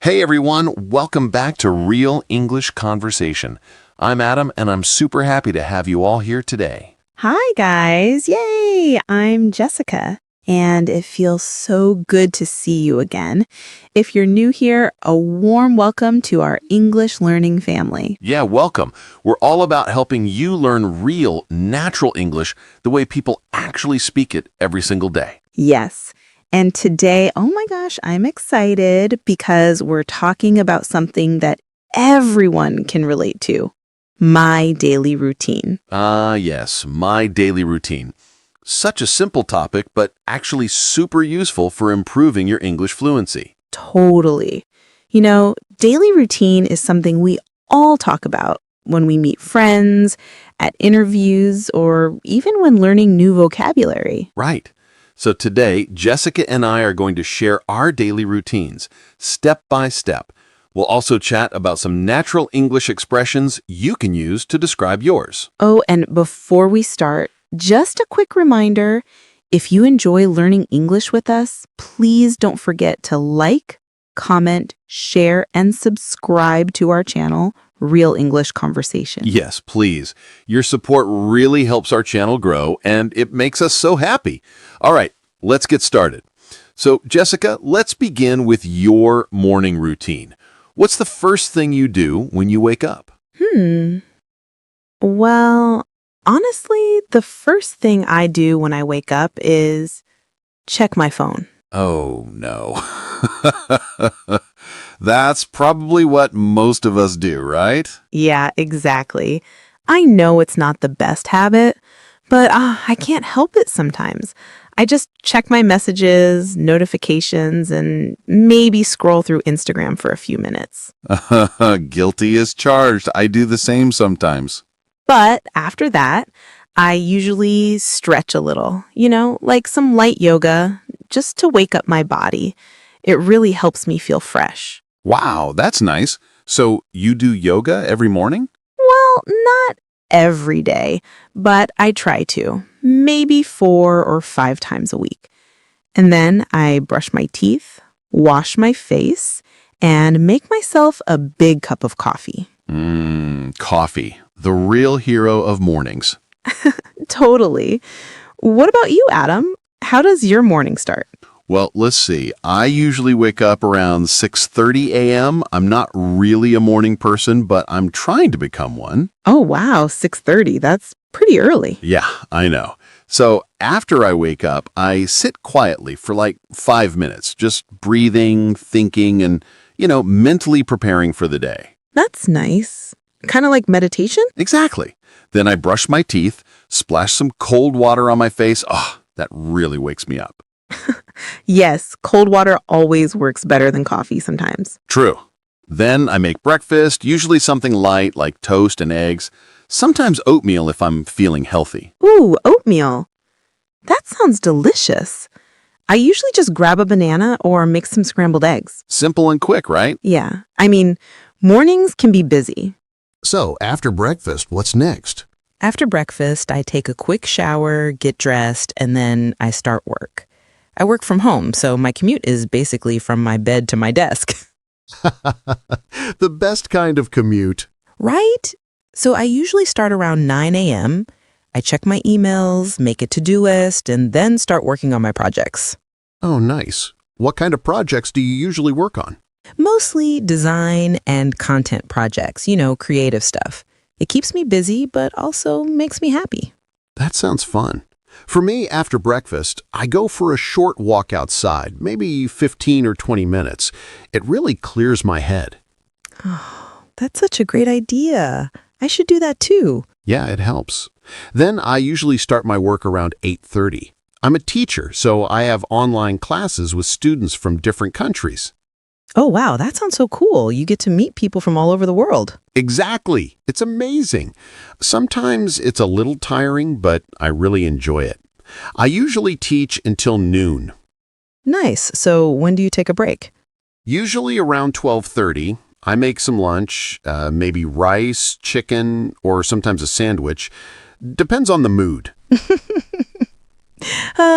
Hey everyone, welcome back to Real English Conversation. I'm Adam and I'm super happy to have you all here today. Hi, guys. Yay! I'm Jessica, and it feels so good to see you again. If you're new here, a warm welcome to our English learning family. Yeah, welcome. We're all about helping you learn real, natural English the way people actually speak it every single day. Yes. And today, oh my gosh, I'm excited because we're talking about something that everyone can relate to. My daily routine. Yes, my daily routine. Such a simple topic, but actually super useful for improving your English fluency. Totally. Daily routine is something we all talk about when we meet friends, at interviews, or even when learning new vocabulary. Right. So today, Jessica and I are going to share our daily routines, step by step. We'll also chat about some natural English expressions you can use to describe yours. Oh, and before we start, just a quick reminder, if you enjoy learning English with us, please don't forget to like, comment, share, and subscribe to our channel, Real English Conversation. Yes, please. Your support really helps our channel grow, and it makes us so happy. All right, let's get started. So, Jessica, let's begin with your morning routine. What's the first thing you do when you wake up? Well, honestly, the first thing I do when I wake up is check my phone. Oh, no. That's probably what most of us do, right? Yeah, exactly. I know it's not the best habit, but I can't help it sometimes. I just check my messages, notifications, and maybe scroll through Instagram for a few minutes. Guilty as charged. I do the same sometimes. But after that, I usually stretch a little, like some light yoga, just to wake up my body. It really helps me feel fresh. Wow, that's nice. So you do yoga every morning? Well, not every day, but I try to, maybe 4 or 5 times a week. And then I brush my teeth, wash my face, and make myself a big cup of coffee. Coffee, the real hero of mornings. Totally. What about you, Adam? How does your morning start? Well, let's see. I usually wake up around 6:30 a.m. I'm not really a morning person, but I'm trying to become one. Oh, wow, 6:30. That's pretty early. Yeah, I know. So after I wake up, I sit quietly for like 5 minutes, just breathing, thinking, and, mentally preparing for the day. That's nice. Kind of like meditation? Exactly. Then I brush my teeth, splash some cold water on my face. Oh, that really wakes me up. Yes, cold water always works better than coffee sometimes. True. Then I make breakfast, usually something light like toast and eggs, sometimes oatmeal if I'm feeling healthy. Ooh, oatmeal. That sounds delicious. I usually just grab a banana or make some scrambled eggs. Simple and quick, right? Yeah, mornings can be busy. So, after breakfast, what's next? After breakfast, I take a quick shower, get dressed, and then I start work. I work from home, so my commute is basically from my bed to my desk. The best kind of commute. Right? So I usually start around 9 a.m. I check my emails, make a to-do list, and then start working on my projects. Oh, nice. What kind of projects do you usually work on? Mostly design and content projects, creative stuff. It keeps me busy, but also makes me happy. That sounds fun. For me, after breakfast, I go for a short walk outside, maybe 15 or 20 minutes. It really clears my head. Oh, that's such a great idea. I should do that too. Yeah, it helps. Then I usually start my work around 8:30. I'm a teacher, so I have online classes with students from different countries. Oh, wow, that sounds so cool. You get to meet people from all over the world. Exactly. It's amazing. Sometimes it's a little tiring, but I really enjoy it. I usually teach until noon. Nice. So when do you take a break? Usually around 12:30. I make some lunch, maybe rice, chicken, or sometimes a sandwich. Depends on the mood.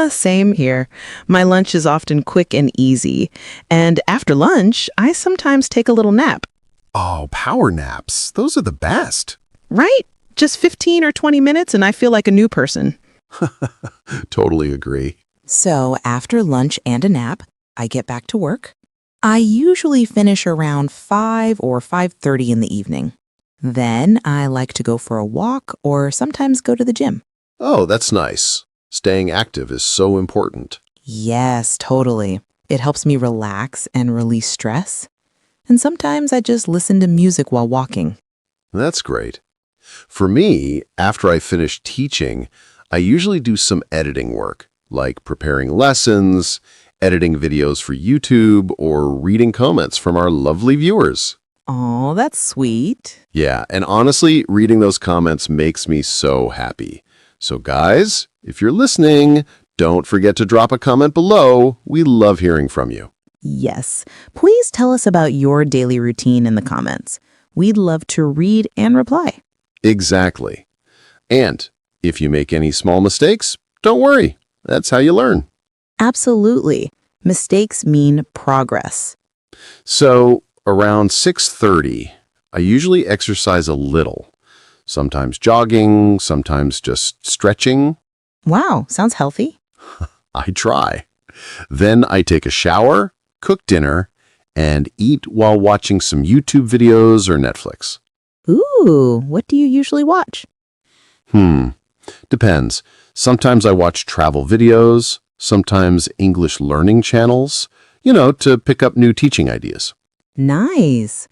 Same here. My lunch is often quick and easy. And after lunch, I sometimes take a little nap. Oh, power naps. Those are the best. Right? Just 15 or 20 minutes and I feel like a new person. Totally agree. So after lunch and a nap, I get back to work. I usually finish around 5 or 5:30 in the evening. Then I like to go for a walk or sometimes go to the gym. Oh, that's nice. Staying active is so important. Yes, totally. It helps me relax and release stress. And sometimes I just listen to music while walking. That's great. For me, after I finish teaching, I usually do some editing work, like preparing lessons, editing videos for YouTube, or reading comments from our lovely viewers. Oh, that's sweet. Yeah, and honestly, reading those comments makes me so happy. So guys, if you're listening, don't forget to drop a comment below. We love hearing from you. Yes. Please tell us about your daily routine in the comments. We'd love to read and reply. Exactly. And if you make any small mistakes, don't worry. That's how you learn. Absolutely. Mistakes mean progress. So around 6:30, I usually exercise a little. Sometimes jogging, sometimes just stretching. Wow, sounds healthy. I try. Then I take a shower, cook dinner, and eat while watching some YouTube videos or Netflix. Ooh, what do you usually watch? Depends. Sometimes I watch travel videos, sometimes English learning channels, to pick up new teaching ideas. Nice.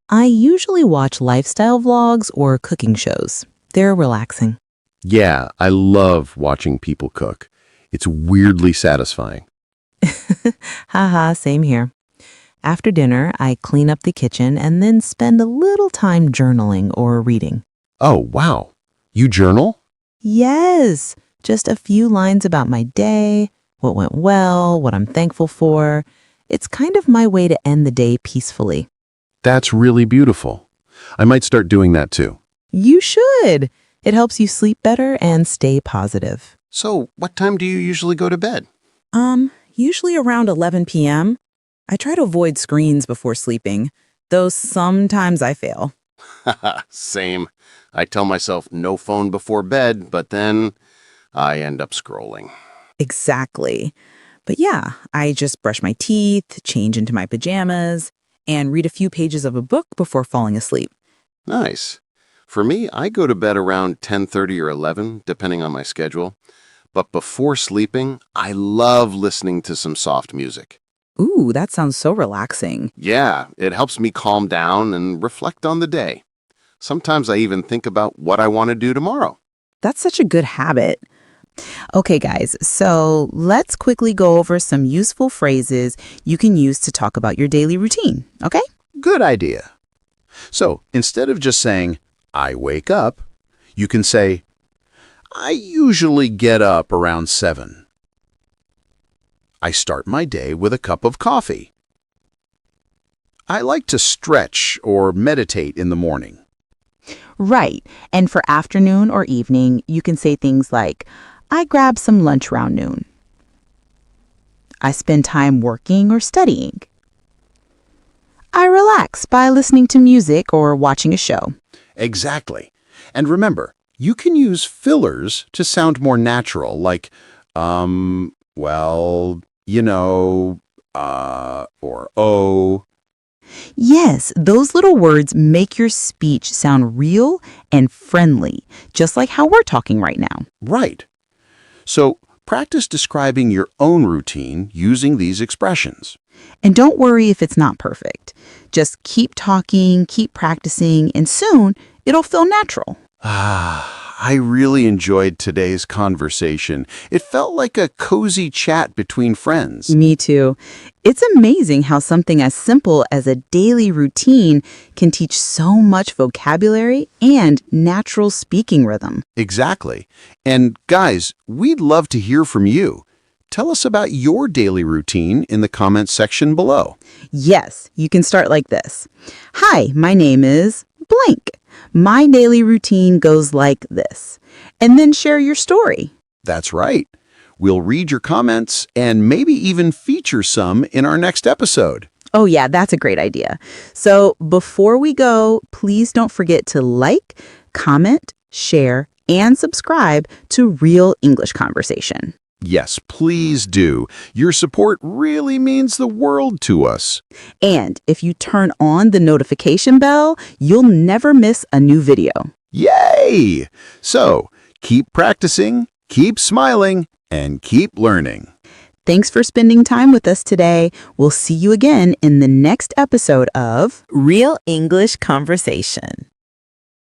I usually watch lifestyle vlogs or cooking shows. They're relaxing. Yeah, I love watching people cook. It's weirdly satisfying. Haha, same here. After dinner, I clean up the kitchen and then spend a little time journaling or reading. Oh, wow. You journal? Yes, just a few lines about my day, what went well, what I'm thankful for. It's kind of my way to end the day peacefully. That's really beautiful. I might start doing that too. You should. It helps you sleep better and stay positive. So, what time do you usually go to bed? Usually around 11 p.m. I try to avoid screens before sleeping, though sometimes I fail. Same. I tell myself no phone before bed, but then I end up scrolling. Exactly. But yeah, I just brush my teeth, change into my pajamas, and read a few pages of a book before falling asleep. Nice. For me, I go to bed around 10:30 or 11, depending on my schedule. But before sleeping, I love listening to some soft music. Ooh, that sounds so relaxing. Yeah, it helps me calm down and reflect on the day. Sometimes I even think about what I want to do tomorrow. That's such a good habit. Okay, guys, so let's quickly go over some useful phrases you can use to talk about your daily routine, okay? Good idea. So instead of just saying, I wake up, you can say, I usually get up around 7. I start my day with a cup of coffee. I like to stretch or meditate in the morning. Right. And for afternoon or evening, you can say things like, I grab some lunch around noon. I spend time working or studying. I relax by listening to music or watching a show. Exactly. And remember, you can use fillers to sound more natural, like, well, or oh. Yes, those little words make your speech sound real and friendly, just like how we're talking right now. Right. So practice describing your own routine using these expressions. And don't worry if it's not perfect. Just keep talking, keep practicing, and soon it'll feel natural. I really enjoyed today's conversation. It felt like a cozy chat between friends. Me too. It's amazing how something as simple as a daily routine can teach so much vocabulary and natural speaking rhythm. Exactly. And guys, we'd love to hear from you. Tell us about your daily routine in the comments section below. Yes, you can start like this. Hi, my name is blank. My daily routine goes like this. And then share your story. That's right. We'll read your comments and maybe even feature some in our next episode. Oh, yeah, that's a great idea. So before we go, please don't forget to like, comment, share, and subscribe to Real English Conversation. Yes, please do. Your support really means the world to us. And if you turn on the notification bell, you'll never miss a new video. Yay! So, keep practicing, keep smiling, and keep learning. Thanks for spending time with us today. We'll see you again in the next episode of Real English Conversation.